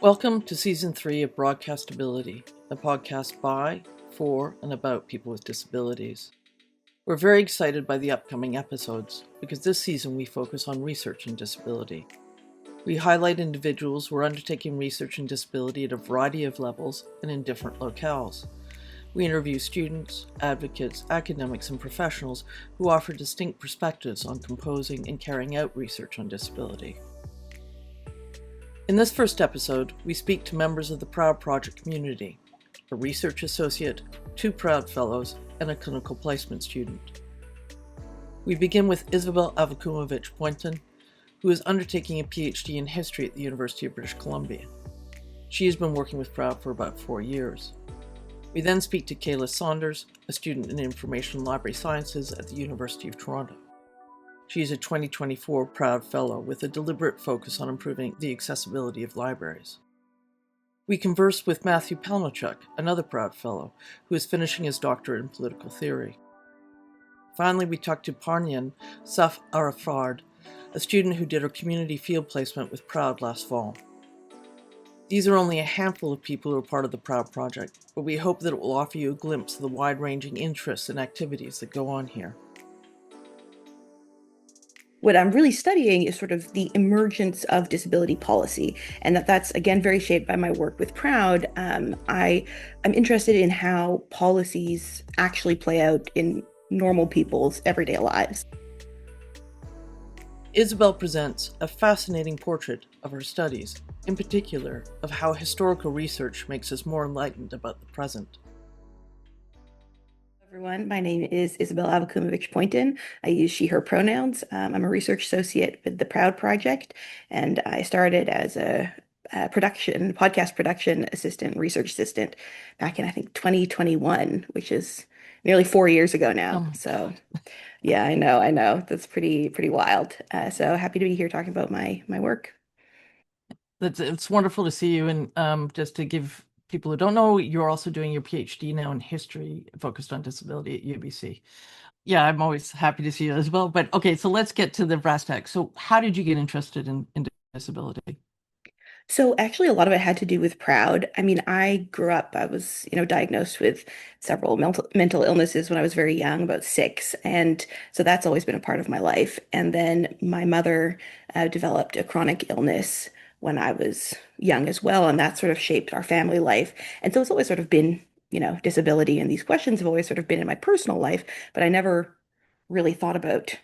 Welcome to Season 3 of Broadcastability, a podcast by, for, and about people with disabilities. We're very excited by the upcoming episodes because this season we focus on research in disability. We highlight individuals who are undertaking research in disability at a variety of levels and in different locales. We interview students, advocates, academics, and professionals who offer distinct perspectives on composing and carrying out research on disability. In this first episode, we speak to members of the PROUD project community, a research associate, 2 PROUD fellows, and a clinical placement student. We begin with Isabelle Avakumovic-Pointon, who is undertaking a PhD in history at the University of British Columbia. She has been working with PROUD for about 4 years. We then speak to Kayla Saunders, a student in Information Library Sciences at the University of Toronto. She is a 2024 PROUD Fellow with a deliberate focus on improving the accessibility of libraries. We converse with Matthew Palynchuk, another PROUD Fellow, who is finishing his doctorate in political theory. Finally, we talk to Parnian Safaraifard, a student who did her community field placement with PROUD last fall. These are only a handful of people who are part of the PROUD project, but we hope that it will offer you a glimpse of the wide-ranging interests and activities that go on here. What I'm really studying is sort of the emergence of disability policy, and that's again very shaped by my work with PROUD. I'm interested in how policies actually play out in normal people's everyday lives. Isabelle presents a fascinating portrait of her studies, in particular of how historical research makes us more enlightened about the present. Everyone, my name is Isabelle Avakumovic-Pointon. I use she, her pronouns. I'm a research associate with the PROUD project, and I started as a podcast production assistant, research assistant back in, I think, 2021, which is nearly 4 years ago now. So yeah, I know. That's pretty wild. So happy to be here talking about my work. It's wonderful to see you, and just to give people who don't know, you're also doing your PhD now in history focused on disability at UBC. Yeah, I'm always happy to see you as well. But okay, so let's get to the brass tacks. So how did you get interested in disability? So actually, a lot of it had to do with PROUD. I mean, I grew up, I was, diagnosed with several mental illnesses when I was very young, about 6. And so that's always been a part of my life. And then my mother developed a chronic illness when I was young as well. And that sort of shaped our family life. And so it's always sort of been, disability and these questions have always sort of been in my personal life, but I never really thought about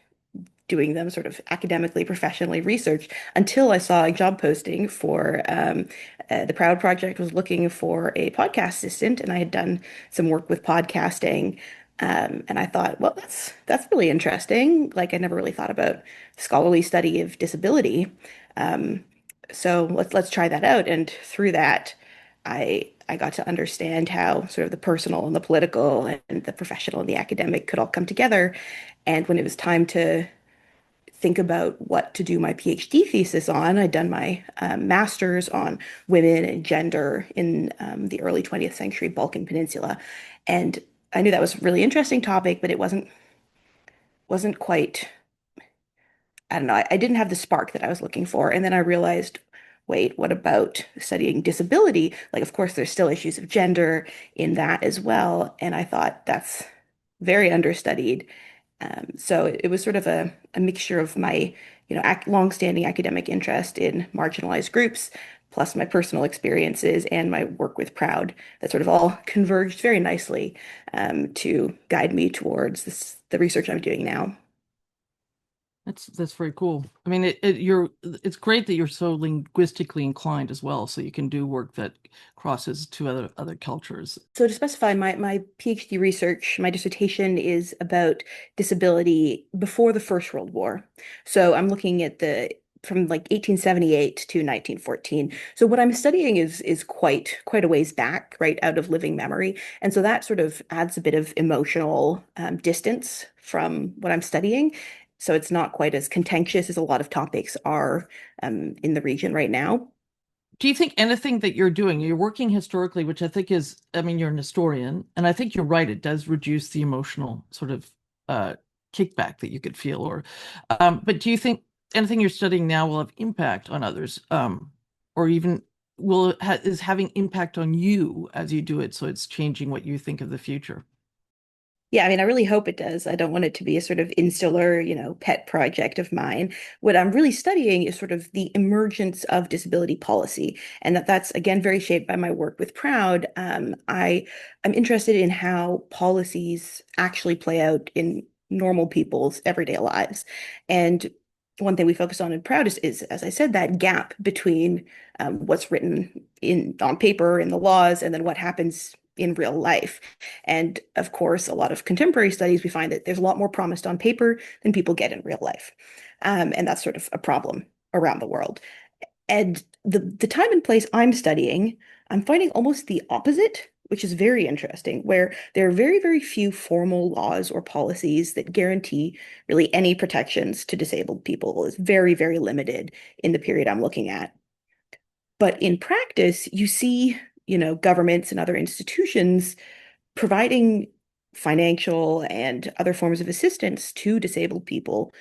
doing them sort of academically, professionally researched until I saw a job posting for the PROUD Project was looking for a podcast assistant, and I had done some work with podcasting. And I thought, well, that's really interesting. Like I never really thought about scholarly study of disability. So let's try that out. And through that, I got to understand how sort of the personal and the political and the professional and the academic could all come together. And when it was time to think about what to do my PhD thesis on, I'd done my master's on women and gender in the early 20th century Balkan Peninsula. And I knew that was a really interesting topic, but it wasn't quite, I don't know, I didn't have the spark that I was looking for. And then I realized, wait, what about studying disability? Like, of course, there's still issues of gender in that as well. And I thought that's very understudied. So it was sort of a mixture of my, longstanding academic interest in marginalized groups, plus my personal experiences and my work with PROUD that sort of all converged very nicely to guide me towards the research I'm doing now. That's very cool. I mean, it's great that you're so linguistically inclined as well, so you can do work that crosses to other cultures. So to specify, my PhD research, my dissertation is about disability before the First World War. So I'm looking at from like 1878 to 1914. So what I'm studying is quite a ways back, right out of living memory. And so that sort of adds a bit of emotional distance from what I'm studying. So it's not quite as contentious as a lot of topics are in the region right now. Do you think anything that you're working historically, which I think is, I mean, you're an historian, and I think you're right, it does reduce the emotional sort of kickback that you could feel, but do you think anything you're studying now will have impact on others, or even is having impact on you as you do it, so it's changing what you think of the future. Yeah, I mean, I really hope it does. I don't want it to be a sort of insular, pet project of mine. What I'm really studying is sort of the emergence of disability policy, and that's again very shaped by my work with Proud. I'm interested in how policies actually play out in normal people's everyday lives, and one thing we focus on in Proud is, as I said, that gap between what's written in on paper in the laws and then what happens in real life. And of course, a lot of contemporary studies, we find that there's a lot more promised on paper than people get in real life. And that's sort of a problem around the world. And the time and place I'm studying, I'm finding almost the opposite, which is very interesting, where there are very, very few formal laws or policies that guarantee really any protections to disabled people. It's very, very limited in the period I'm looking at. But in practice, you see, governments and other institutions providing financial and other forms of assistance to disabled people,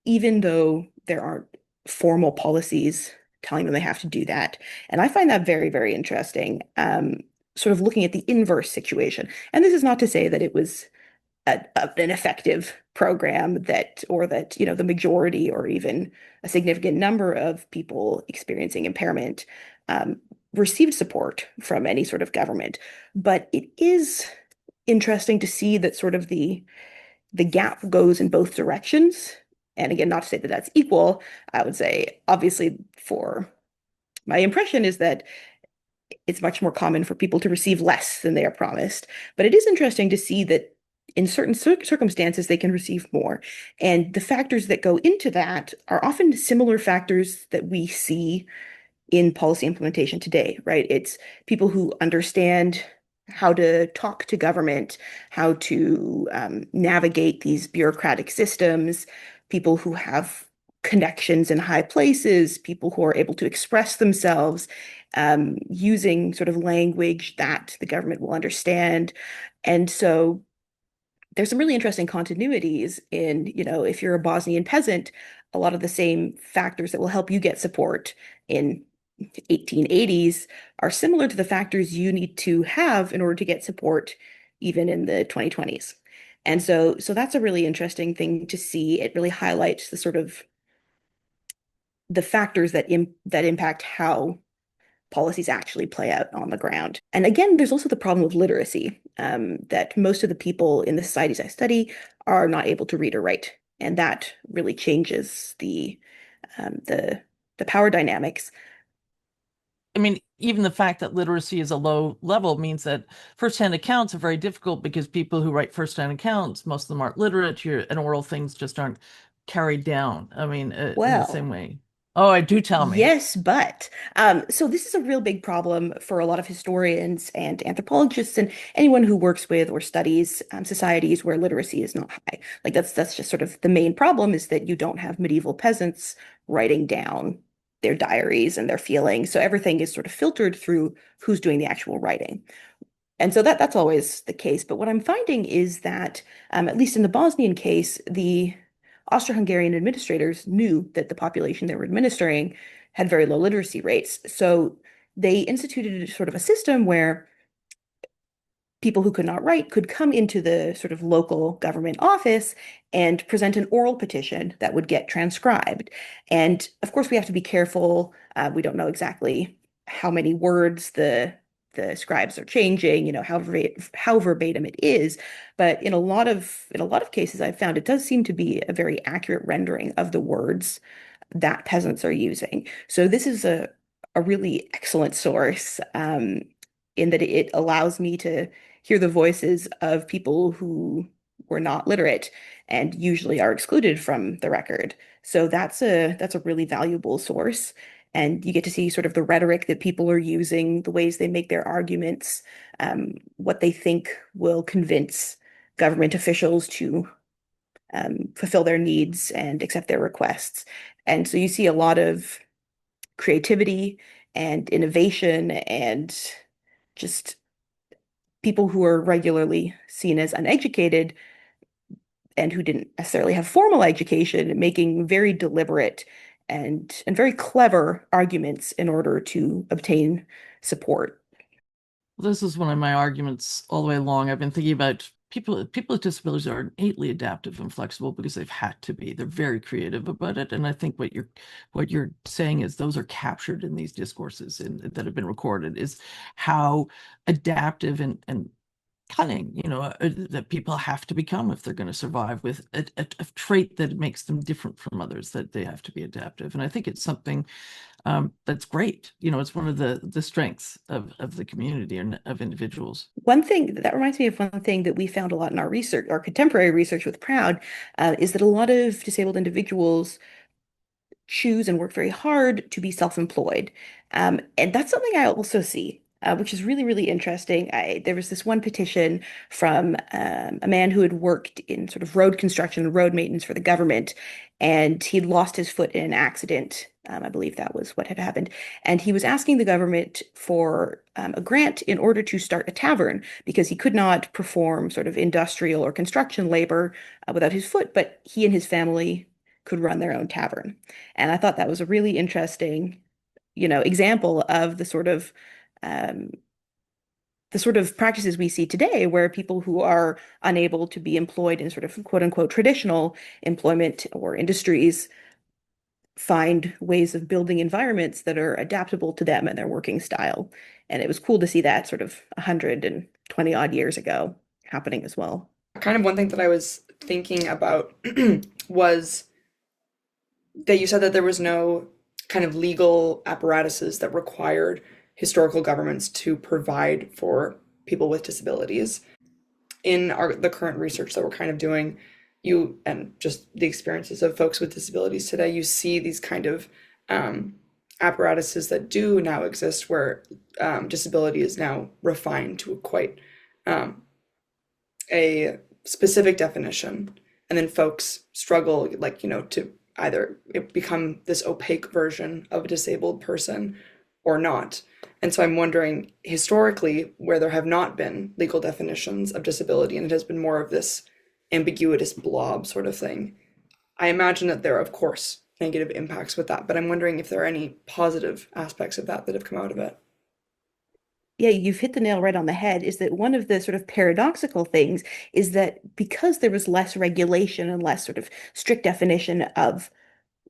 even though there aren't formal policies telling them they have to do that. And I find that very, very interesting. Sort of looking at the inverse situation. And this is not to say that it was an effective program or that, the majority or even a significant number of people experiencing impairment received support from any sort of government. But it is interesting to see that sort of the gap goes in both directions. And again, not to say that that's equal, I would say obviously for my impression is that it's much more common for people to receive less than they are promised. But it is interesting to see that in certain circumstances, they can receive more. And the factors that go into that are often similar factors that we see in policy implementation today, right? It's people who understand how to talk to government, how to navigate these bureaucratic systems, people who have connections in high places, people who are able to express themselves using sort of language that the government will understand. And so there's some really interesting continuities in, if you're a Bosnian peasant, a lot of the same factors that will help you get support in 1880s are similar to the factors you need to have in order to get support even in the 2020s. And so that's a really interesting thing to see. It really highlights the sort of the factors that impact how policies actually play out on the ground. And again, there's also the problem of literacy, that most of the people in the societies I study are not able to read or write, and that really changes um, the the power dynamics. I mean, even the fact that literacy is a low level means that firsthand accounts are very difficult because people who write firsthand accounts, most of them aren't literate, and oral things just aren't carried down. I mean, in the same Well, way. Oh, I do tell me. yes, but so this is a real big problem for a lot of historians and anthropologists and anyone who works with or studies societies where literacy is not high. Like that's just sort of the main problem is that you don't have medieval peasants writing down their diaries and their feelings. So everything is sort of filtered through who's doing the actual writing. And so that's always the case. But what I'm finding is that, at least in the Bosnian case, the Austro-Hungarian administrators knew that the population they were administering had very low literacy rates. So they instituted sort of a system where people who could not write could come into the sort of local government office and present an oral petition that would get transcribed. And of course, we have to be careful. We don't know exactly how many words the scribes are changing, how verbatim it is. But in a lot of cases, I've found it does seem to be a very accurate rendering of the words that peasants are using. So this is a really excellent source, in that it allows me to hear the voices of people who were not literate and usually are excluded from the record. So that's a really valuable source. And you get to see sort of the rhetoric that people are using, the ways they make their arguments, what they think will convince government officials to fulfill their needs and accept their requests. And so you see a lot of creativity and innovation and just people who are regularly seen as uneducated and who didn't necessarily have formal education making very deliberate and very clever arguments in order to obtain support. This is one of my arguments all the way along. I've been thinking about people with disabilities are innately adaptive and flexible because they've had to be. They're very creative about it. And I think what you're saying is those are captured in these discourses that have been recorded, is how adaptive and cunning, that people have to become if they're going to survive, with a trait that makes them different from others, that they have to be adaptive. And I think it's something that's great. It's one of the strengths of the community and of individuals. One thing that reminds me of one thing that we found a lot in our research, our contemporary research with Proud, is that a lot of disabled individuals choose and work very hard to be self-employed. And that's something I also see, which is really, really interesting. There was this one petition from a man who had worked in sort of road construction and road maintenance for the government, and he'd lost his foot in an accident. I believe that was what had happened. And he was asking the government for a grant in order to start a tavern because he could not perform sort of industrial or construction labor without his foot, but he and his family could run their own tavern. And I thought that was a really interesting, example of um, the sort of practices we see today where people who are unable to be employed in sort of quote unquote traditional employment or industries find ways of building environments that are adaptable to them and their working style. And it was cool to see that sort of 120 odd years ago happening as well. Kind of one thing that I was thinking about was that you said that there was no kind of legal apparatuses that required historical governments to provide for people with disabilities. In the current research that we're kind of doing, you and just the experiences of folks with disabilities today, you see these kind of apparatuses that do now exist where disability is now refined to quite a specific definition, and then folks struggle, to either become this opaque version of a disabled person or not. And so I'm wondering, historically, where there have not been legal definitions of disability and it has been more of this ambiguous blob sort of thing, I imagine that there are, of course, negative impacts with that, but I'm wondering if there are any positive aspects of that have come out of it. Yeah, you've hit the nail right on the head, is that one of the sort of paradoxical things is that because there was less regulation and less sort of strict definition of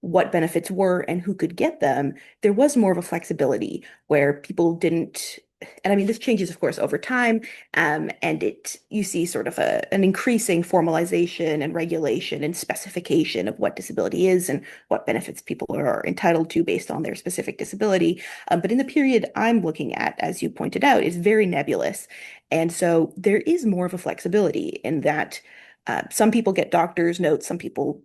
what benefits were and who could get them, there was more of a flexibility where people didn't. And I mean, this changes, of course, over time, and you see sort of an increasing formalization and regulation and specification of what disability is and what benefits people are entitled to based on their specific disability. But in the period I'm looking at, as you pointed out, is very nebulous. And so there is more of a flexibility in that some people get doctor's notes, some people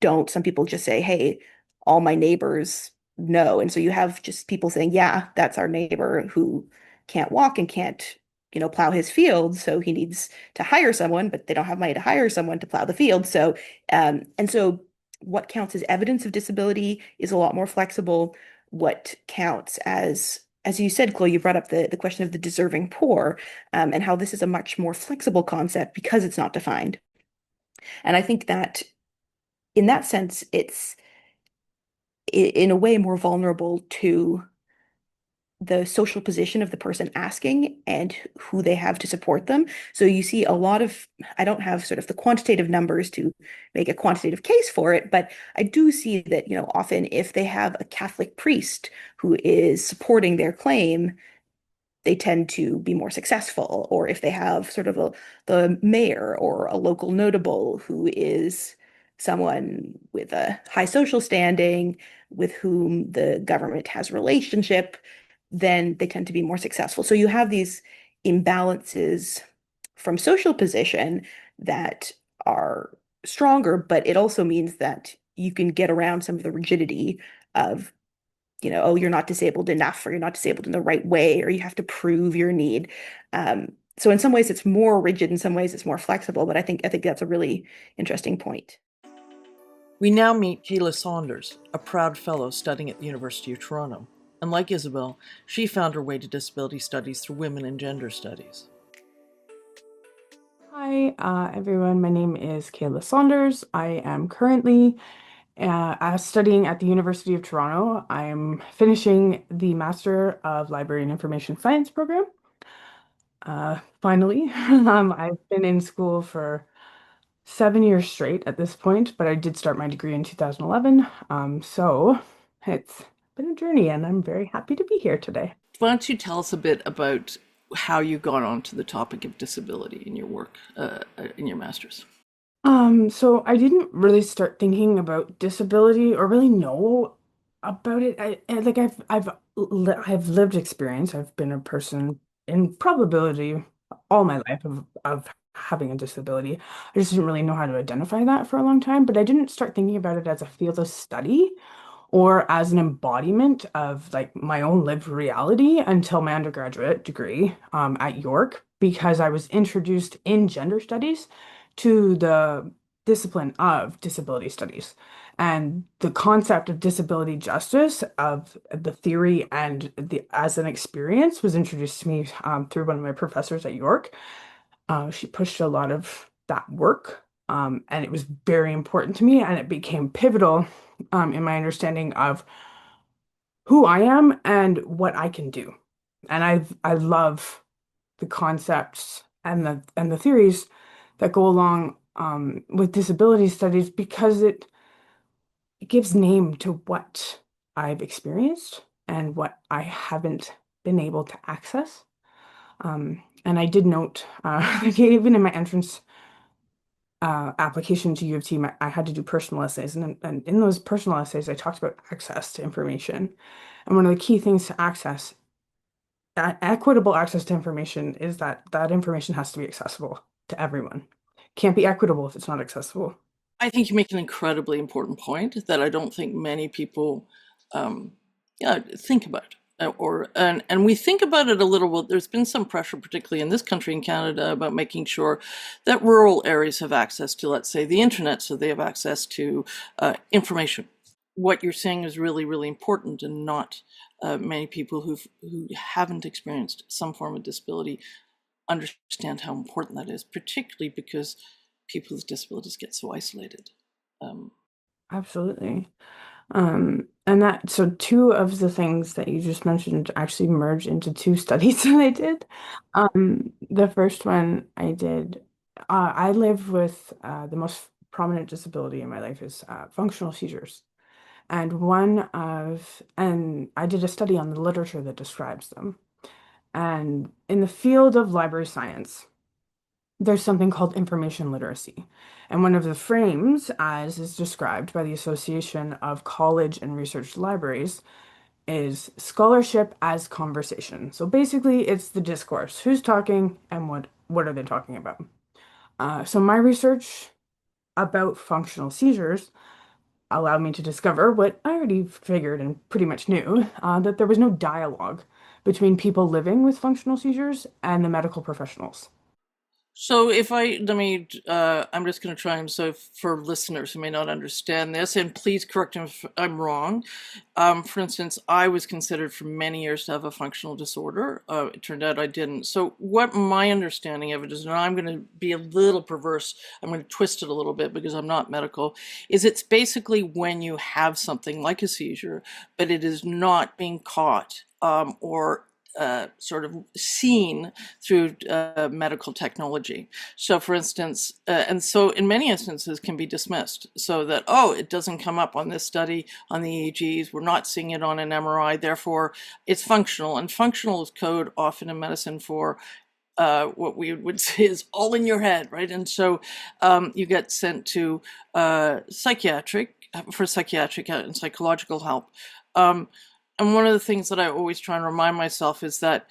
don't. Some people just say, hey, all my neighbors know. And so you have just people saying, yeah, that's our neighbor who can't walk and can't, plow his field. So he needs to hire someone, but they don't have money to hire someone to plow the field. So, and so what counts as evidence of disability is a lot more flexible. What counts as you said, Chloe, you brought up the question of the deserving poor, and how this is a much more flexible concept because it's not defined. And I think that in that sense, it's in a way more vulnerable to the social position of the person asking and who they have to support them. So you see a lot of, I don't have sort of the quantitative numbers to make a quantitative case for it, but I do see that, often if they have a Catholic priest who is supporting their claim, they tend to be more successful. Or if they have sort of the mayor or a local notable who is someone with a high social standing with whom the government has relationship, then they tend to be more successful. So you have these imbalances from social position that are stronger, but it also means that you can get around some of the rigidity of, oh, you're not disabled enough, or you're not disabled in the right way, or you have to prove your need. So in some ways it's more rigid, in some ways it's more flexible, but I think that's a really interesting point. We now meet Kayla Saunders, a proud fellow studying at the University of Toronto. And like Isabelle, she found her way to disability studies through women and gender studies. Hi, everyone. My name is Kayla Saunders. I am currently I'm studying at the University of Toronto. I'm finishing the Master of Library and Information Science program. Finally, I've been in school for 7 years straight at this point, but I did start my degree in 2011. So it's been a journey, and I'm very happy to be here today. Why don't you tell us a bit about how you got onto the topic of disability in your work, in your master's? So I didn't really start thinking about disability or really know about it. Like I've lived experience. I've been a person in probability all my life of having a disability. I just didn't really know how to identify that for a long time, but I didn't start thinking about it as a field of study or as an embodiment of like my own lived reality until my undergraduate degree at York, because I was introduced in gender studies to the discipline of disability studies. And the concept of disability justice, of the theory and the as an experience, was introduced to me through one of my professors at York. She pushed a lot of that work, and it was very important to me, and it became pivotal in my understanding of who I am and what I can do. And I love the concepts and the theories that go along with disability studies, because it gives name to what I've experienced and what I haven't been able to access. And I did note, even in my entrance application to U of T, I had to do personal essays, and in those personal essays, I talked about access to information. And one of the key things to access, equitable access to information, is that that information has to be accessible to everyone. Can't be equitable if it's not accessible. I think you make an incredibly important point that I don't think many people um, think about. And we think about it a little bit. There's been some pressure, particularly in this country, in Canada, about making sure that rural areas have access to, let's say, the internet, so they have access to information. What you're saying is really, really important, and not many people who haven't experienced some form of disability understand how important that is, particularly because people with disabilities get so isolated. Um, Absolutely. And that, so two of the things that you just mentioned actually merged into two studies that I did. The first one I did, I live with the most prominent disability in my life is functional seizures. And I did a study on the literature that describes them. And in the field of library science, there's something called information literacy. And one of the frames, as is described by the Association of College and Research Libraries, is scholarship as conversation. So basically, it's the discourse. Who's talking and what are they talking about? So my research about functional seizures allowed me to discover what I already figured and pretty much knew, that there was no dialogue between people living with functional seizures and the medical professionals. So I'm just going to try and, so for listeners who may not understand this, and please correct me if I'm wrong. For instance, I was considered for many years to have a functional disorder. It turned out I didn't. So what my understanding of it is, and I'm going to be a little perverse, I'm going to twist it a little bit because I'm not medical, is it's basically when you have something like a seizure, but it is not being caught or sort of seen through medical technology. So, for instance, and so in many instances can be dismissed. So that, oh, it doesn't come up on this study on the EEGs. We're not seeing it on an MRI. Therefore, it's functional. And functional is code often in medicine for what we would say is all in your head, right? And so you get sent to psychiatric and psychological help. And one of the things that I always try and remind myself is that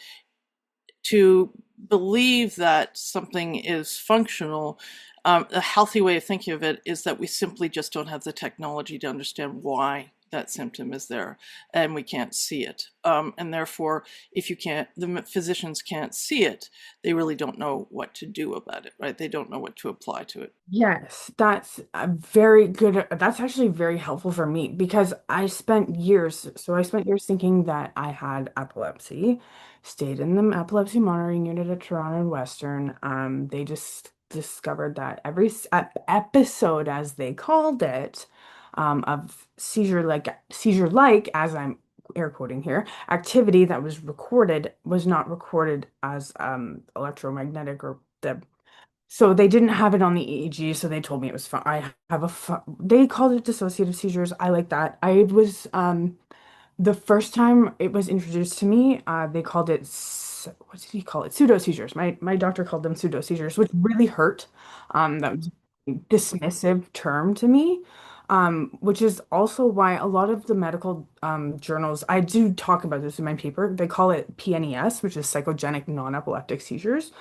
to believe that something is functional, a healthy way of thinking of it is that we simply just don't have the technology to understand why that symptom is there, and we can't see it. And therefore, if the physicians can't see it, they really don't know what to do about it, right? They don't know what to apply to it. Yes, that's a very good. That's actually very helpful for me, because I spent years thinking that I had epilepsy, stayed in the epilepsy monitoring unit at Toronto and Western. They just discovered that every episode, as they called it, of seizure-like, as I'm air quoting here, activity that was recorded was not recorded as electromagnetic or the so they didn't have it on the EEG, so they told me it was fine. I have they called it dissociative seizures. I like that. I was the first time it was introduced to me, they called it what did he call it? Pseudo seizures. My doctor called them pseudo seizures, which really hurt. That was a dismissive term to me. Which is also why a lot of the medical journals, I do talk about this in my paper, they call it PNES, which is psychogenic non-epileptic seizures.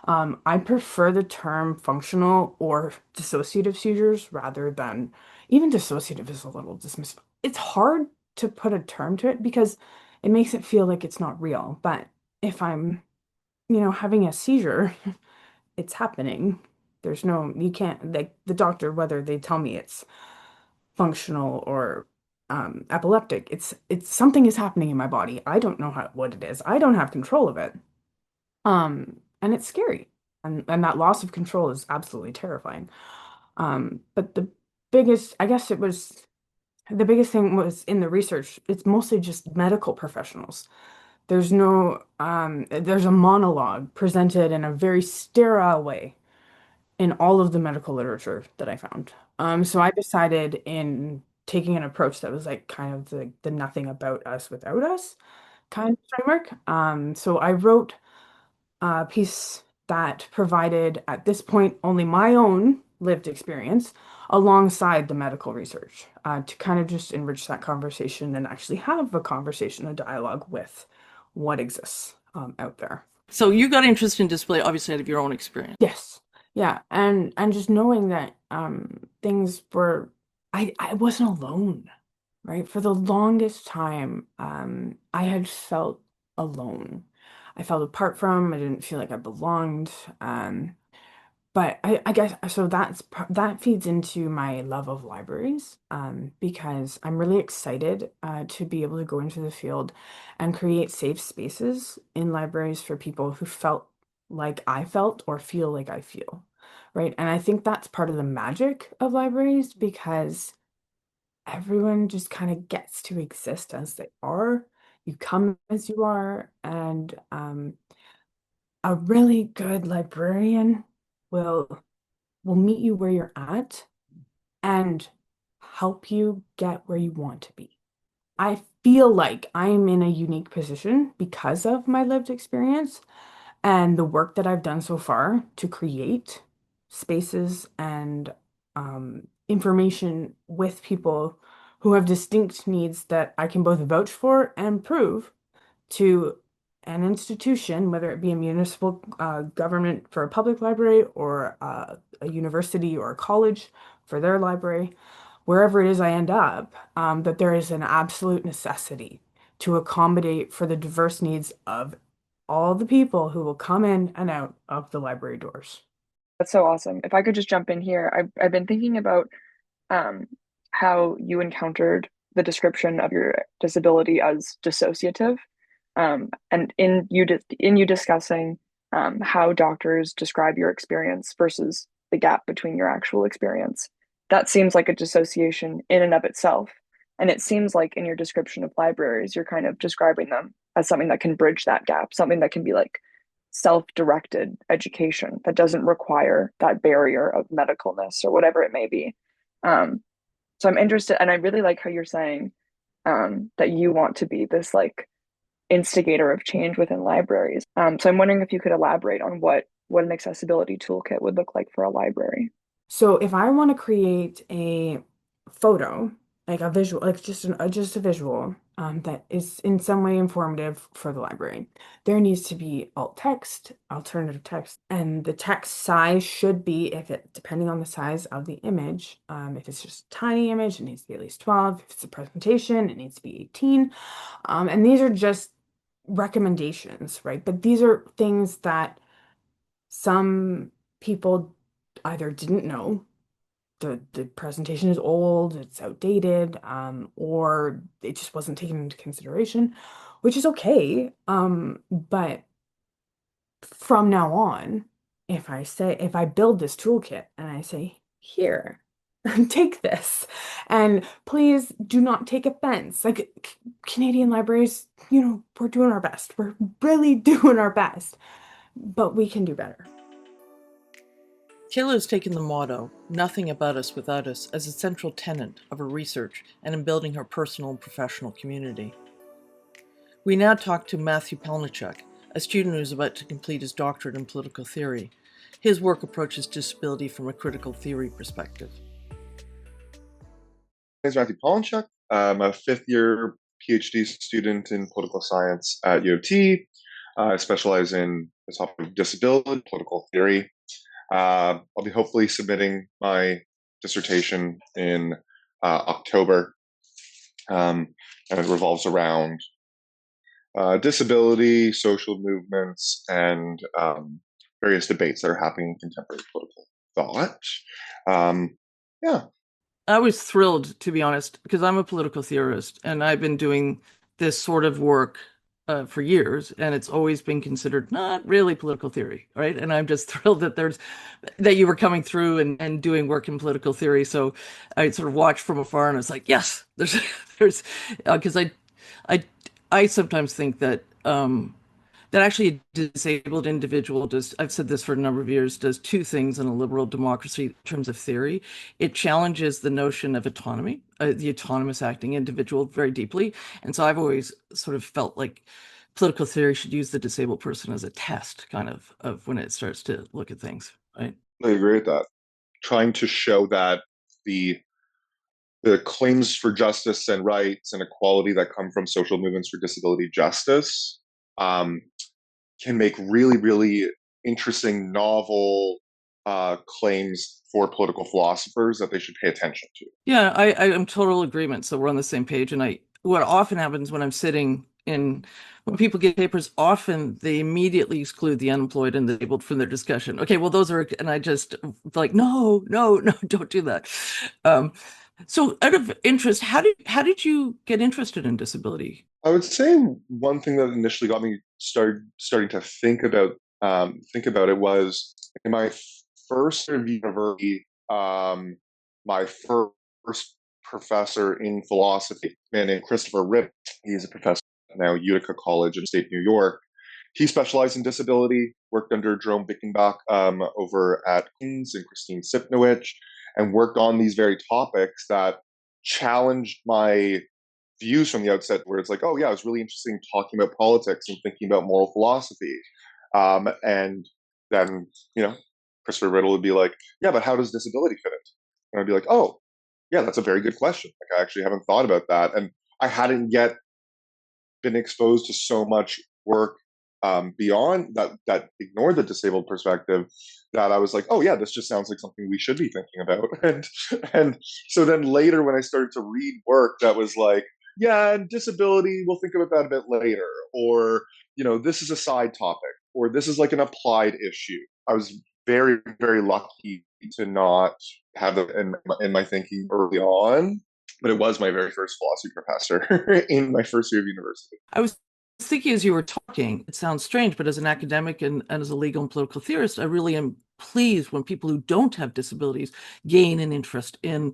I prefer the term functional or dissociative seizures rather than even dissociative is a little dismissive. It's hard to put a term to it because it makes it feel like it's not real. But if I'm, having a seizure, it's happening. You can't, like the doctor, whether they tell me it's functional or epileptic, it's something is happening in my body. I don't know what it is. I don't have control of it. And it's scary. And that loss of control is absolutely terrifying. But I guess the biggest thing was in the research, it's mostly just medical professionals. There's a monologue presented in a very sterile way in all of the medical literature that I found. So I decided in taking an approach that was like kind of the nothing about us without us kind of framework. So I wrote a piece that provided, at this point, only my own lived experience alongside the medical research to kind of just enrich that conversation and actually have a conversation, a dialogue with what exists out there. So you got interested in disability, obviously, out of your own experience. Yes. Yeah. And just knowing that things were, I wasn't alone, right? For the longest time, I had felt alone. I felt apart from, I didn't feel like I belonged. But I guess so that feeds into my love of libraries, because I'm really excited to be able to go into the field and create safe spaces in libraries for people who felt like I felt or feel like I feel, right? And I think that's part of the magic of libraries because everyone just kind of gets to exist as they are. You come as you are, and a really good librarian will meet you where you're at and help you get where you want to be. I feel like I'm in a unique position because of my lived experience and the work that I've done so far to create spaces and information with people who have distinct needs that I can both vouch for and prove to an institution, whether it be a municipal government for a public library or a university or a college for their library, wherever it is I end up, that there is an absolute necessity to accommodate for the diverse needs of all the people who will come in and out of the library doors. That's so awesome. If I could just jump in here, I've been thinking about um, how you encountered the description of your disability as dissociative, and in you discussing how doctors describe your experience versus the gap between your actual experience. That seems like a dissociation in and of itself. And it seems like in your description of libraries, you're kind of describing them as something that can bridge that gap, something that can be like self-directed education that doesn't require that barrier of medicalness or whatever it may be. So I'm interested, and I really like how you're saying that you want to be this like instigator of change within libraries. So I'm wondering if you could elaborate on what an accessibility toolkit would look like for a library. So if I want to create a photo, like a visual, like just a visual, that is in some way informative for the library, there needs to be alt text, alternative text, and the text size should be, depending on the size of the image, if it's just a tiny image, it needs to be at least 12. If it's a presentation, it needs to be 18. And these are just recommendations, right? But these are things that some people either didn't know, the presentation is old, it's outdated, or it just wasn't taken into consideration, which is okay. But from now on, if I build this toolkit and I say, here, take this. And please do not take offense. Like Canadian libraries, we're doing our best. We're really doing our best, but we can do better. Kayla has taken the motto, "Nothing about us without us," as a central tenet of her research and in building her personal and professional community. We now talk to Matthew Palynchuk, a student who is about to complete his doctorate in political theory. His work approaches disability from a critical theory perspective. My name is Matthew Palynchuk. I'm a fifth-year PhD student in political science at U of T. I specialize in the topic of disability, political theory. I'll be hopefully submitting my dissertation in October, and it revolves around disability, social movements, and various debates that are happening in contemporary political thought. Yeah. I was thrilled, to be honest, because I'm a political theorist and I've been doing this sort of work for years, and it's always been considered not really political theory, right? And I'm just thrilled that you were coming through and doing work in political theory. So I sort of watched from afar, and I was like, yes, there's because I sometimes think that that actually a disabled individual does, I've said this for a number of years, does two things in a liberal democracy in terms of theory. It challenges the notion of autonomy, the autonomous acting individual, very deeply. And so I've always sort of felt like political theory should use the disabled person as a test, kind of when it starts to look at things, right? I agree with that. Trying to show that the claims for justice and rights and equality that come from social movements for disability justice can make really, really interesting, novel claims for political philosophers that they should pay attention to. Yeah, I am total agreement. So we're on the same page. And what often happens when I'm sitting when people get papers, often they immediately exclude the unemployed and the disabled from their discussion. Okay, well, those are, and I just like, no, don't do that. So out of interest, how did you get interested in disability? I would say one thing that initially got me starting to think about it was in my first year of university, my first professor in philosophy, a man named Christopher Ripp. He's a professor at now Utica College in upstate New York. He specialized in disability, worked under Jerome Bickenbach over at Atkins and Christine Sipnowich, and worked on these very topics that challenged my views from the outset, where it's like, oh yeah, it's really interesting talking about politics and thinking about moral philosophy. And then, Christopher Riddle would be like, yeah, but how does disability fit it? And I'd be like, oh, yeah, that's a very good question. Like, I actually haven't thought about that. And I hadn't yet been exposed to so much work beyond that ignored the disabled perspective, that I was like, oh yeah, this just sounds like something we should be thinking about. And so then later when I started to read work that was like, yeah, disability, we'll think about that a bit later, or this is a side topic, or this is like an applied issue. I was very, very lucky to not have it in my thinking early on, but it was my very first philosophy professor in my first year of university. I was thinking as you were talking, it sounds strange, but as an academic and as a legal and political theorist, I really am pleased when people who don't have disabilities gain an interest in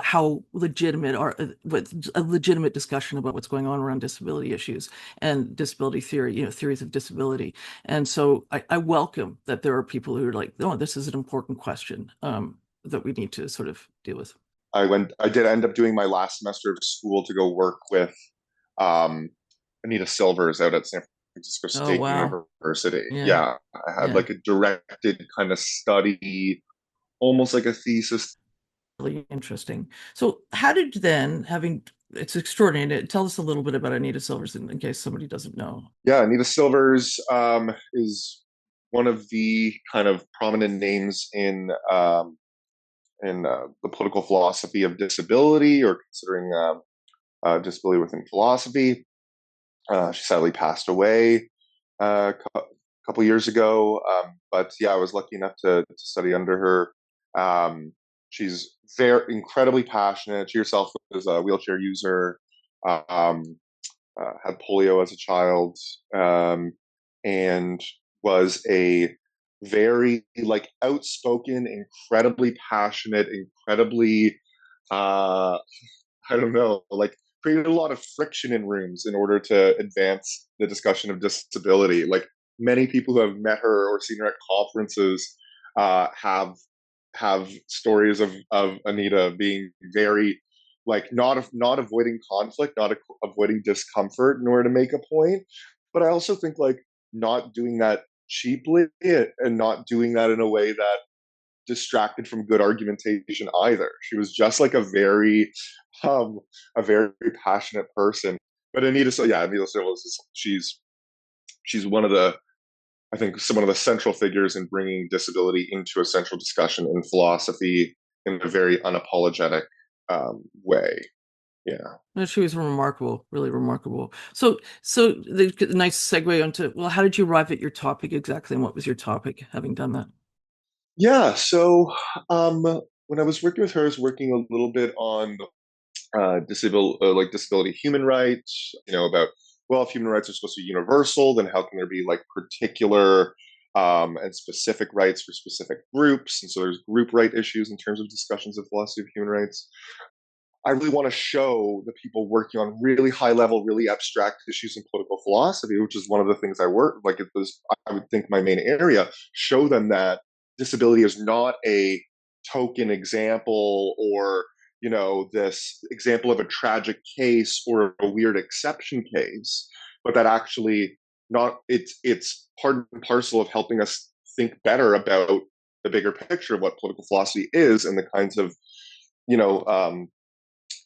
how legitimate what a legitimate discussion about what's going on around disability issues and disability theory, theories of disability. And so I welcome that there are people who are like, oh, this is an important question that we need to sort of deal with. I did end up doing my last semester of school to go work with Anita Silvers out at San Francisco State University. Yeah, I had like a directed kind of study, almost like a thesis. Really interesting. So how did then, it's extraordinary, tell us a little bit about Anita Silvers in case somebody doesn't know. Yeah, Anita Silvers is one of the kind of prominent names in the political philosophy of disability, or considering disability within philosophy. She sadly passed away a couple years ago, but yeah, I was lucky enough to study under her. She's very incredibly passionate. She herself was a wheelchair user, had polio as a child, and was a very like outspoken, incredibly passionate, incredibly I don't know, like created a lot of friction in rooms in order to advance the discussion of disability. Like many people who have met her or seen her at conferences have stories of Anita being very like not avoiding conflict, not avoiding discomfort in order to make a point. But I also think like not doing that cheaply and not doing that in a way that distracted from good argumentation either. She was just like um a very passionate person. But Anita, so yeah, Anita Silva is she's one of the I think some of the central figures in bringing disability into a central discussion in philosophy in a very unapologetic way. Yeah. No, she was remarkable, really remarkable. So the nice segue onto, well, how did you arrive at your topic exactly, and what was your topic, having done that? Yeah. So when I was working with her, I was working a little bit on disability human rights, about, well, if human rights are supposed to be universal, then how can there be like particular and specific rights for specific groups? And so there's group right issues in terms of discussions of philosophy of human rights. I really want to show the people working on really high level, really abstract issues in political philosophy, which is one of the things I work like it was, I would think, my main area, show them that disability is not a token example or this example of a tragic case or a weird exception case, but that actually not it's part and parcel of helping us think better about the bigger picture of what political philosophy is and the kinds of you know um,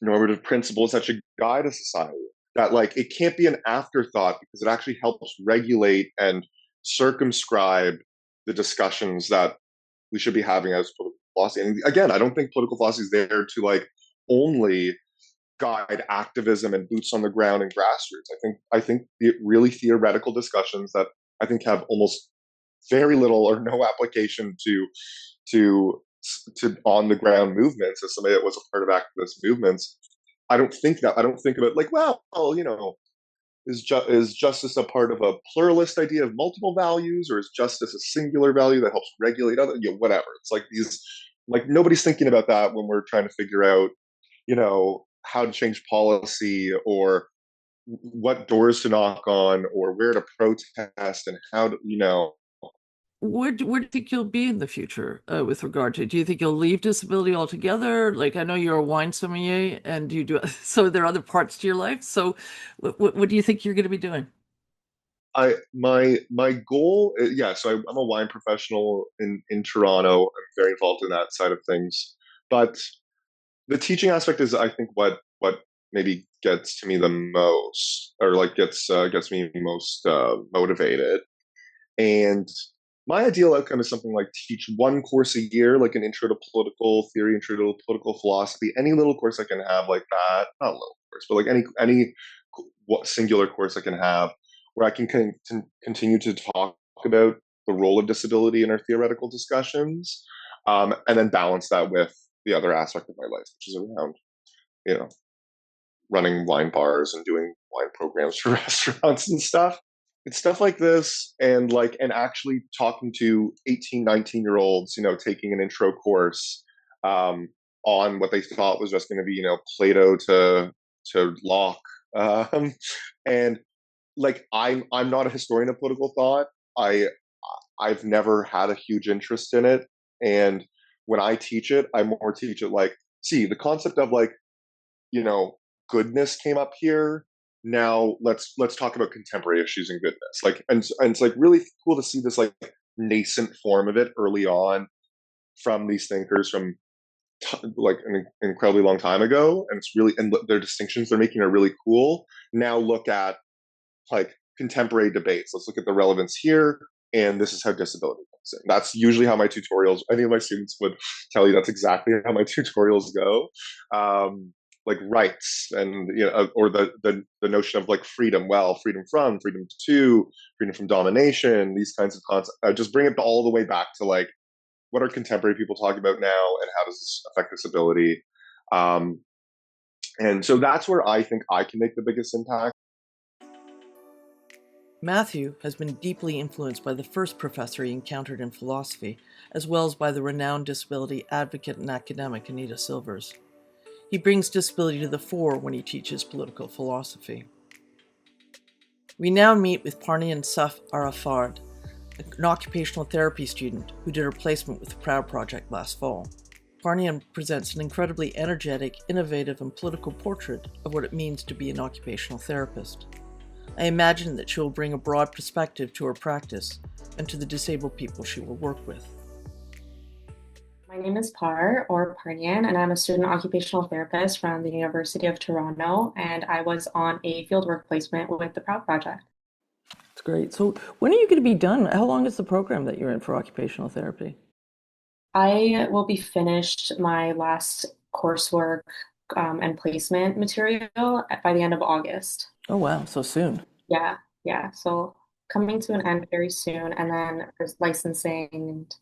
normative principles that should guide a society. That like it can't be an afterthought because it actually helps regulate and circumscribe the discussions that we should be having as political philosophy. And again, I don't think political philosophy is there to like only guide activism and boots on the ground and grassroots. I think the really theoretical discussions that I think have almost very little or no application to to on the ground movements as somebody that was a part of activist movements. I don't think of it like, well, is justice a part of a pluralist idea of multiple values, or is justice a singular value that helps regulate other, whatever. It's like these, like nobody's thinking about that when we're trying to figure out, how to change policy or what doors to knock on or where to protest and how to, Where do you think you'll be in the future with regard to? Do you think you'll leave disability altogether? Like, I know you're a wine sommelier and you do, so there are other parts to your life. So, what do you think you're going to be doing? My goal, yeah. So I'm a wine professional in Toronto. I'm very involved in that side of things, but the teaching aspect is, I think, what maybe gets to me the most, or like gets me most motivated. And my ideal outcome is something like teach one course a year, like an intro to political theory, intro to political philosophy, any little course I can have like that, not a little course, but like any singular course I can have where I can continue to talk about the role of disability in our theoretical discussions, and then balance that with the other aspect of my life, which is around, you know, running wine bars and doing wine programs for restaurants and stuff. It's stuff like this and actually talking to 18, 19-year olds, taking an intro course on what they thought was just going to be, Plato to Locke. And like I'm not a historian of political thought. I've never had a huge interest in it. And when I teach it, I more teach it like, see, the concept of like, goodness came up here. Now let's talk about contemporary issues and goodness. Like, and it's like really cool to see this like nascent form of it early on from these thinkers from like an incredibly long time ago. And it's really, and their distinctions they're making are really cool. Now look at like contemporary debates. Let's look at the relevance here. And this is how disability comes in. That's usually how my tutorials, I think my students would tell you that's exactly how my tutorials go. Like rights and, or the notion of like freedom. Well, freedom from, freedom to, freedom from domination, these kinds of concepts. Just bring it all the way back to like, what are contemporary people talking about now and how does this affect disability? And so that's where I think I can make the biggest impact. Matthew has been deeply influenced by the first professor he encountered in philosophy, as well as by the renowned disability advocate and academic Anita Silvers. He brings disability to the fore when he teaches political philosophy. We now meet with Parnian Safaraifard, an occupational therapy student who did her placement with the Proud Project last fall. Parnian presents an incredibly energetic, innovative, and political portrait of what it means to be an occupational therapist. I imagine that she will bring a broad perspective to her practice and to the disabled people she will work with. My name is Parnian, and I'm a student occupational therapist from the University of Toronto, and I was on a fieldwork placement with the Proud Project. That's great. So when are you going to be done? How long is the program that you're in for occupational therapy? I will be finished my last coursework and placement material by the end of August. Oh, wow. So soon. Yeah. So coming to an end very soon, and then there's licensing and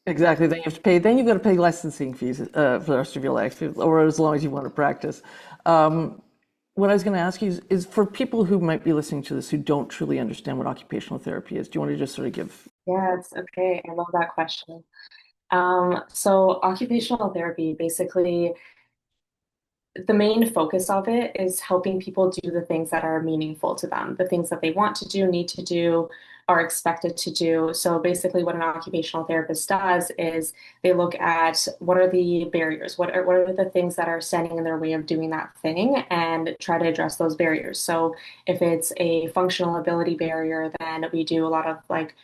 Exactly. Then you have to pay. Then you've got to pay licensing fees for the rest of your life, or as long as you want to practice. What I was going to ask you is for people who might be listening to this who don't truly understand what occupational therapy is, do you want to just sort of give? Yeah, it's okay. I love that question. So occupational therapy, basically, the main focus of it is helping people do the things that are meaningful to them, the things that they want to do, need to do, are expected to do. So basically what an occupational therapist does is they look at what are the barriers, what are the things that are standing in their way of doing that thing, and try to address those barriers. So if it's a functional ability barrier, then we do a lot of like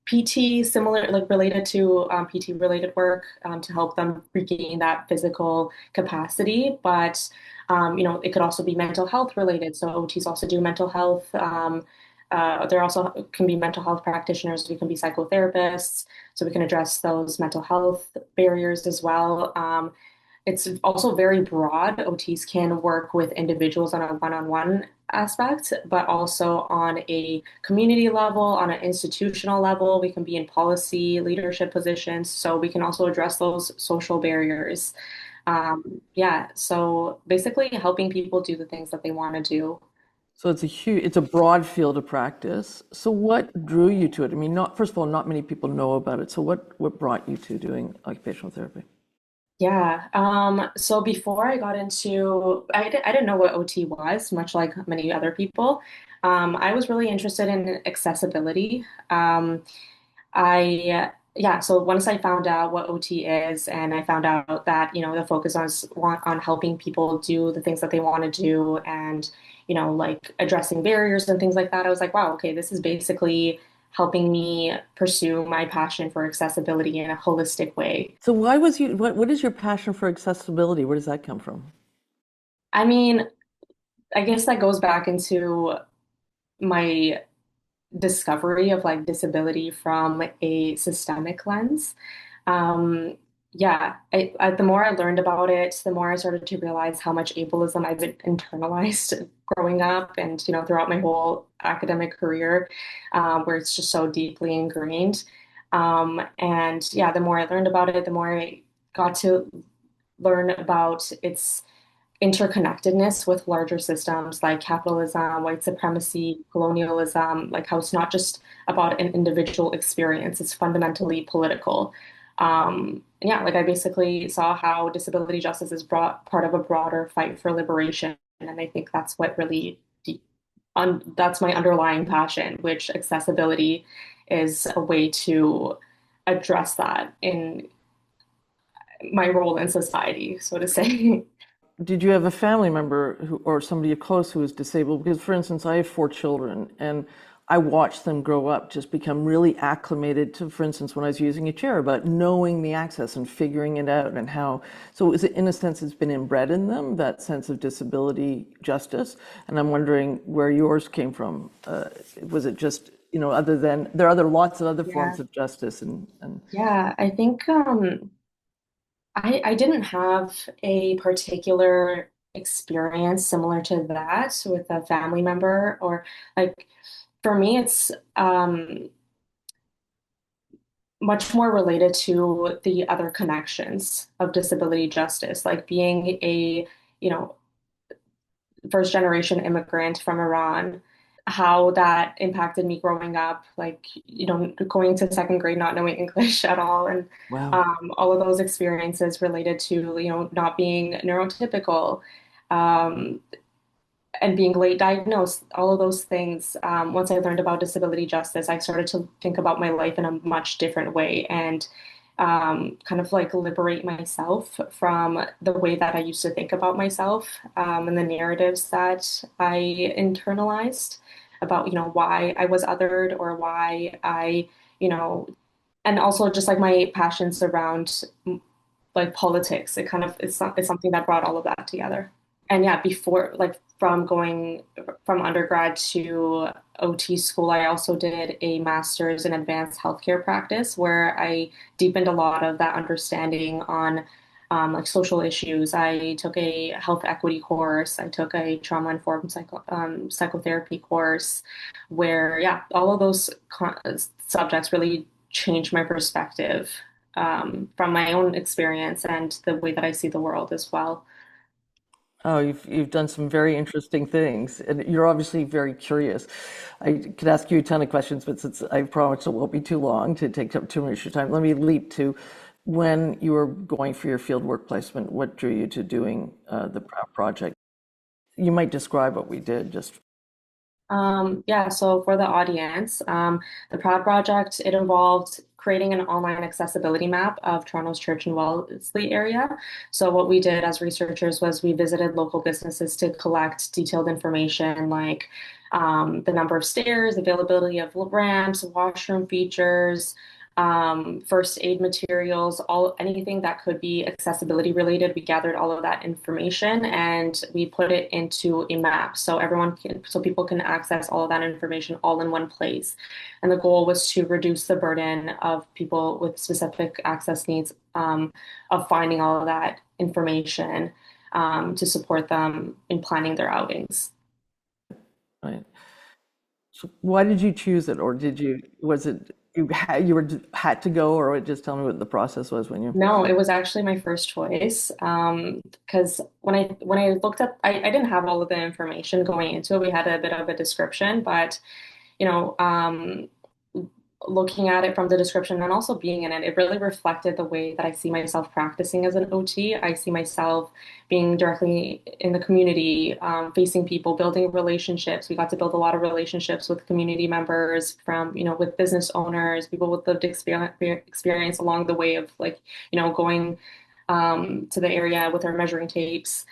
PT, similar, like related to PT related work to help them regain that physical capacity. But, it could also be mental health related. So OTs also do mental health. There also can be mental health practitioners. We can be psychotherapists. So we can address those mental health barriers as well. It's also very broad. OTs can work with individuals on a one-on-one aspect, but also on a community level, on an institutional level. We can be in policy leadership positions, so we can also address those social barriers. So basically helping people do the things that they want to do. So it's a broad field of practice. So what drew you to it? I mean, first of all, not many people know about it. So what brought you to doing occupational therapy? Yeah. So before I got into, I didn't know what OT was, much like many other people. I was really interested in accessibility. So once I found out what OT is, and I found out that, the focus on helping people do the things that they want to do, and, like addressing barriers and things like that, I was like, wow, okay, this is basically helping me pursue my passion for accessibility in a holistic way. So what is your passion for accessibility? Where does that come from? I mean, I guess that goes back into my discovery of like disability from a systemic lens. The more I learned about it, the more I started to realize how much ableism I've been internalized growing up and, throughout my whole academic career, where it's just so deeply ingrained. The more I learned about it, the more I got to learn about its interconnectedness with larger systems like capitalism, white supremacy, colonialism, like how it's not just about an individual experience, it's fundamentally political. I basically saw how disability justice is part of a broader fight for liberation. And I think that's what really, that's my underlying passion, which accessibility is a way to address that in my role in society, so to say. Did you have a family member or somebody close who was disabled? Because, for instance, I have 4 children, and I watched them grow up, just become really acclimated to, for instance, when I was using a chair, about knowing the access and figuring it out and how. So is it, in a sense, it's been inbred in them, that sense of disability justice? And I'm wondering where yours came from. Was it just, other than, there are lots of other forms of justice and. Yeah, I think I didn't have a particular experience similar to that with a family member, or like for me, it's much more related to the other connections of disability justice, like being a, first generation immigrant from Iran. how that impacted me growing up, like, going to second grade, not knowing English at all, and Wow. all of those experiences related to, not being neurotypical, um, and being late diagnosed, all of those things. Once I learned about disability justice, I started to think about my life in a much different way and kind of like liberate myself from the way that I used to think about myself, and the narratives that I internalized about, why I was othered or why you know, and also just like my passions around like politics. It's something that brought all of that together. And yeah, before, like, from going from undergrad to OT school, I also did a master's in advanced healthcare practice where I deepened a lot of that understanding on like social issues. I took a health equity course. I took a trauma-informed psychotherapy course where, yeah, all of those subjects really changed my perspective from my own experience and the way that I see the world as well. Oh, you've done some very interesting things, and you're obviously very curious. I could ask you a ton of questions, but since I promise it won't be too long to take up too much of your time, let me leap to when you were going for your field work placement. What drew you to doing the project? You might describe what we did. Just Yeah, so for the audience, the Proud Project, it involved creating an online accessibility map of Toronto's Church and Wellesley area. So what we did as researchers was we visited local businesses to collect detailed information like the number of stairs, availability of ramps, washroom features, first aid materials, anything that could be accessibility related. We gathered all of that information and we put it into a map so people can access all of that information all in one place. And the goal was to reduce the burden of people with specific access needs, of finding all of that information, to support them in planning their outings. right. So why did you choose it, or was it had to go, or just tell me what the process was when you? No, it was actually my first choice. Because when I looked up, I didn't have all of the information going into it. We had a bit of a description, but you know, looking at it from the description and also being in it, it really reflected the way that I see myself practicing as an OT. I see myself being directly in the community, facing people, building relationships. We got to build a lot of relationships with community members from, with business owners, people with lived experience along the way of like, going to the area with our measuring tapes.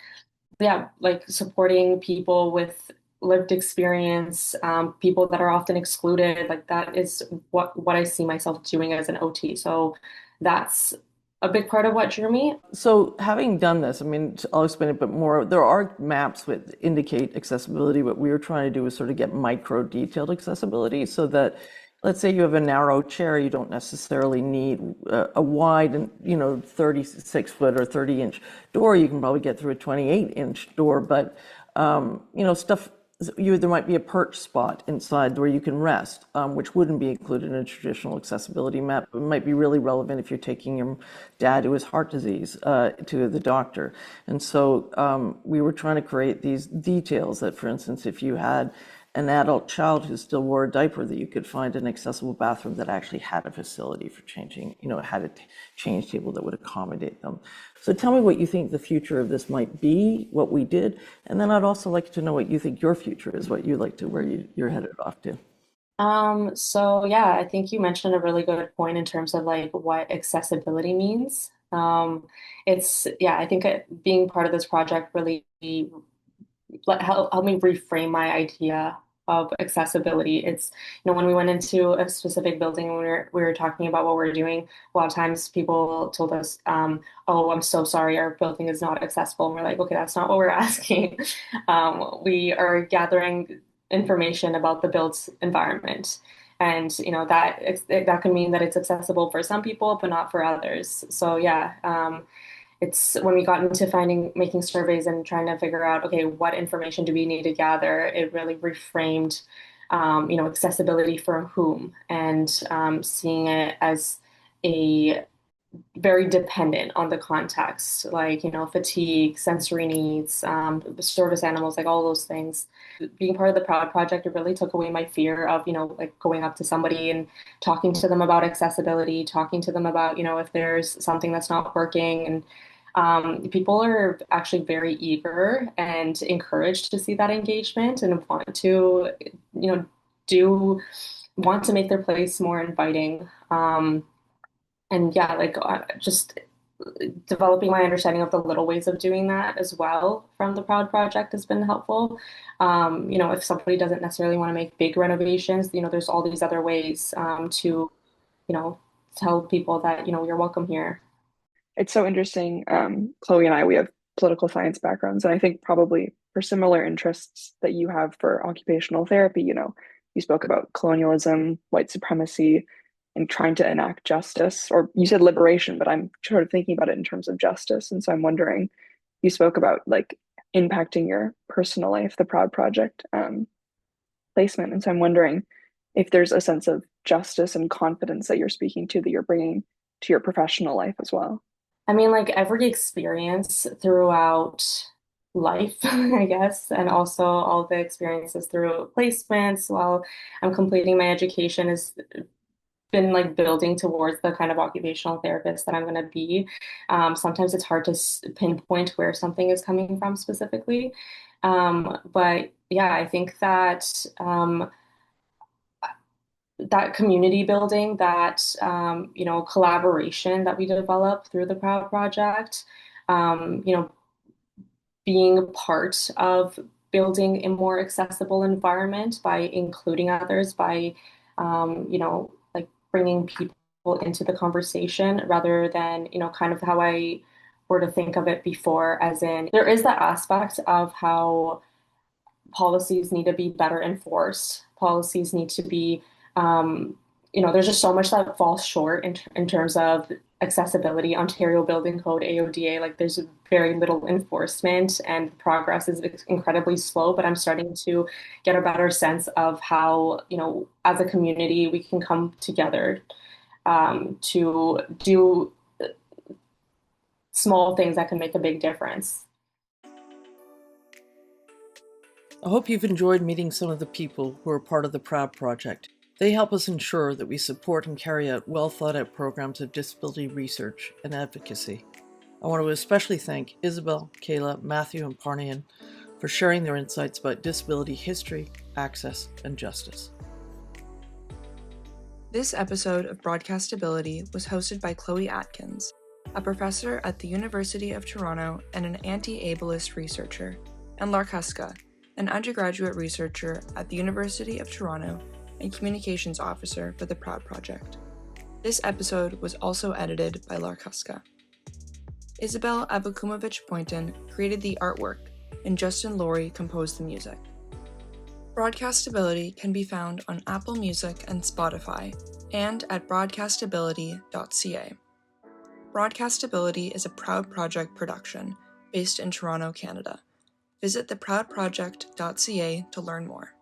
Yeah, like supporting people with lived experience, people that are often excluded. Like that is what I see myself doing as an OT. So that's a big part of what drew me. So having done this, I mean, I'll explain it a bit more. There are maps that indicate accessibility. What we were trying to do is sort of get micro detailed accessibility so that, let's say you have a narrow chair, you don't necessarily need a wide and 36-foot or 30-inch door. You can probably get through a 28-inch door, but stuff. There might be a perch spot inside where you can rest, which wouldn't be included in a traditional accessibility map. It might be really relevant if you're taking your dad who has heart disease to the doctor. And so we were trying to create these details that, for instance, if you had an adult child who still wore a diaper, that you could find an accessible bathroom that actually had a facility for changing, had a change table that would accommodate them. So tell me what you think the future of this might be, what we did, and then I'd also like to know what you think your future is, what you like to, where you're headed off to. So yeah, I think you mentioned a really good point in terms of like what accessibility means. I think being part of this project really help me reframe my idea of accessibility. It's, when we went into a specific building and we were talking about what we're doing, a lot of times people told us, oh, I'm so sorry, our building is not accessible. And we're like, okay, that's not what we're asking. We are gathering information about the built environment. And that can mean that it's accessible for some people, but not for others. So yeah, it's when we got into making surveys and trying to figure out, okay, what information do we need to gather? It really reframed, accessibility for whom, and seeing it as a very dependent on the context, like, fatigue, sensory needs, service animals, like all those things. Being part of the Proud Project, it really took away my fear of, like going up to somebody and talking to them about accessibility, talking to them about, if there's something that's not working. And people are actually very eager and encouraged to see that engagement and want to, do want to make their place more inviting. And yeah, like just developing my understanding of the little ways of doing that as well from the Proud Project has been helpful. If somebody doesn't necessarily want to make big renovations, there's all these other ways to, tell people that, you're welcome here. It's so interesting. Chloë and I, we have political science backgrounds, and I think probably for similar interests that you have for occupational therapy, you spoke about colonialism, white supremacy, and trying to enact justice, or you said liberation, but I'm sort of thinking about it in terms of justice. And so I'm wondering, you spoke about like impacting your personal life, the Proud Project placement. And so I'm wondering if there's a sense of justice and confidence that you're speaking to that you're bringing to your professional life as well. I mean, like every experience throughout life, I guess, and also all the experiences through placements while I'm completing my education has been like building towards the kind of occupational therapist that I'm going to be. Sometimes it's hard to pinpoint where something is coming from specifically. But yeah, I think that that community building, that collaboration that we develop through the Proud um, being part of building a more accessible environment by including others, by like bringing people into the conversation rather than kind of how I were to think of it before, as in there is that aspect of how policies need to be better enforced. Policies need to be, there's just so much that falls short in terms of accessibility. Ontario Building Code, AODA, like there's very little enforcement and progress is incredibly slow, but I'm starting to get a better sense of how, as a community, we can come together to do small things that can make a big difference. I hope you've enjoyed meeting some of the people who are part of the Proud Project. They help us ensure that we support and carry out well-thought-out programs of disability research and advocacy. I want to especially thank Isabelle, Kayla, Matthew, and Parnian for sharing their insights about disability history, access, and justice. This episode of Broadcastability was hosted by Chloë Atkins, a professor at the University of Toronto and an anti-ableist researcher, and Lark Huska, an undergraduate researcher at the University of Toronto and communications officer for the Proud Project. This episode was also edited by Lark Huska. Isabelle Avakumovic-Pointon created the artwork, and Justin Laurie composed the music. Broadcastability can be found on Apple Music and Spotify, and at broadcastability.ca. Broadcastability is a Proud Project production based in Toronto, Canada. Visit theproudproject.ca to learn more.